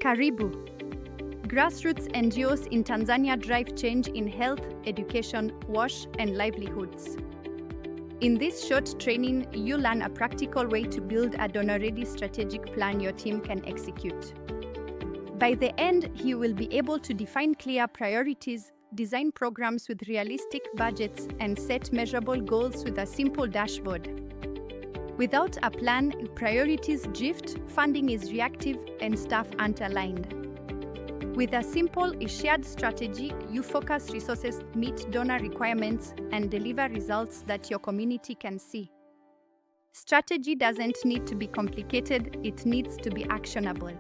Karibu. Grassroots NGOs in Tanzania drive change in health, education, WASH, and livelihoods. In this short training, you learn a practical way to build a donor-ready strategic plan your team can execute. By the end, you will be able to define clear priorities, design programs with realistic budgets, and set measurable goals with a simple dashboard. Without a plan, priorities drift, funding is reactive, and staff aren't aligned. With a simple, shared strategy, you focus resources, meet donor requirements, and deliver results that your community can see. Strategy doesn't need to be complicated, it needs to be actionable.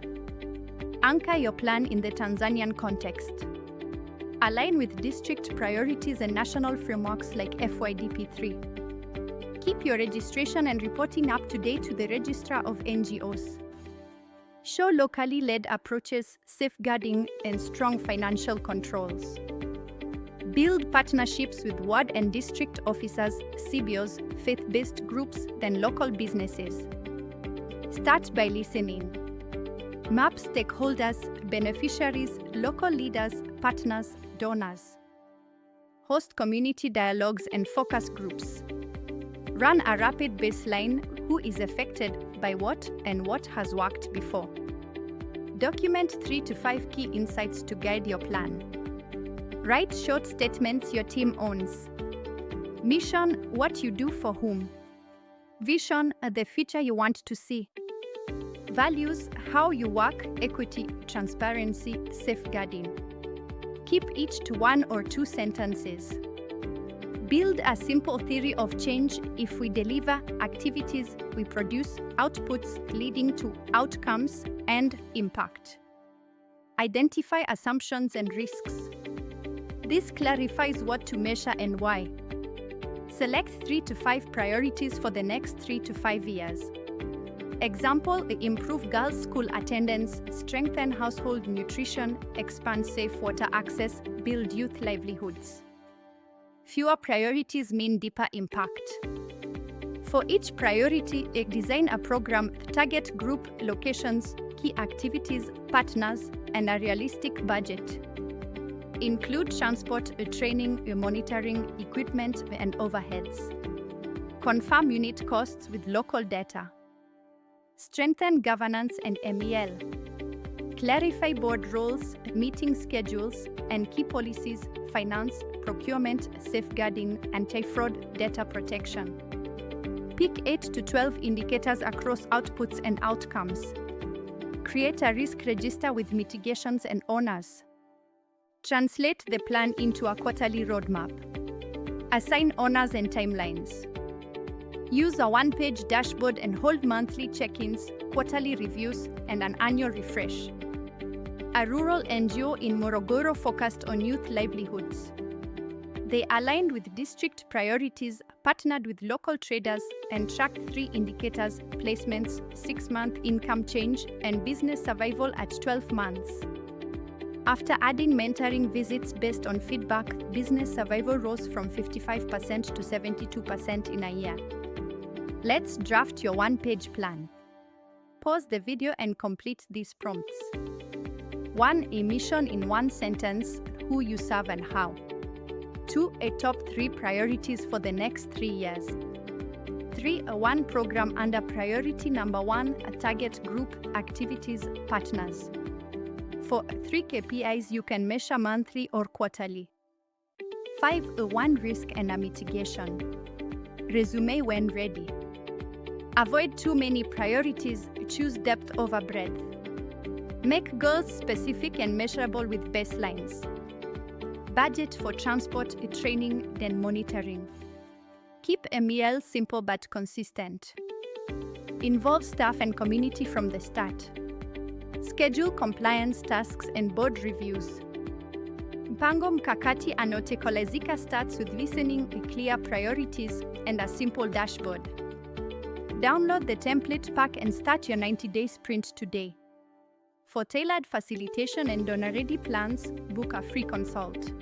Anchor your plan in the Tanzanian context. Align with district priorities and national frameworks like FYDP3. Keep your registration and reporting up to date to the Registrar of NGOs. Show locally led approaches, safeguarding, and strong financial controls. Build partnerships with ward and district officers, CBOs, faith-based groups, then local businesses. Start by listening. Map stakeholders, beneficiaries, local leaders, partners, donors. Host community dialogues and focus groups. Run a rapid baseline: who is affected by what and what has worked before. Document 3 to 5 key insights to guide your plan. Write short statements your team owns. Mission: what you do for whom. Vision: the future you want to see. Values: how you work, equity, transparency, safeguarding. Keep each to 1 or 2 sentences. Build a simple theory of change: if we deliver activities, we produce outputs leading to outcomes and impact. Identify assumptions and risks. This clarifies what to measure and why. Select 3 to 5 priorities for the next 3 to 5 years. Example: improve girls' school attendance, strengthen household nutrition, expand safe water access, build youth livelihoods. Fewer priorities mean deeper impact. For each priority, design a program, target group, locations, key activities, partners, and a realistic budget. Include transport, training, monitoring, equipment, and overheads. Confirm unit costs with local data. Strengthen governance and MEL. Clarify board roles, meeting schedules, and key policies: finance, procurement, safeguarding, anti-fraud, data protection. Pick 8 to 12 indicators across outputs and outcomes. Create a risk register with mitigations and owners. Translate the plan into a quarterly roadmap. Assign owners and timelines. Use a one-page dashboard and hold monthly check-ins, quarterly reviews, and an annual refresh. A rural NGO in Morogoro focused on youth livelihoods. They aligned with district priorities, partnered with local traders, and tracked 3 indicators: placements, 6-month income change, and business survival at 12 months. After adding mentoring visits based on feedback, business survival rose from 55% to 72% in a year. Let's draft your one-page plan. Pause the video and complete these prompts. 1. A mission in 1 sentence: who you serve and how. 2. A top 3 priorities for the next 3 years. 3. A 1 program under priority number 1, a target group, activities, partners. 4. 3 KPIs you can measure monthly or quarterly. 5. A 1 risk and a mitigation. Resume when ready. Avoid too many priorities, choose depth over breadth. Make goals specific and measurable with baselines. Budget for transport, training, then monitoring. Keep MEL simple but consistent. Involve staff and community from the start. Schedule compliance tasks and board reviews. Mpango mkakati anaotekelezeka starts with listening, clear priorities, and a simple dashboard. Download the template pack and start your 90-day sprint today. For tailored facilitation and donor-ready plans, book a free consult.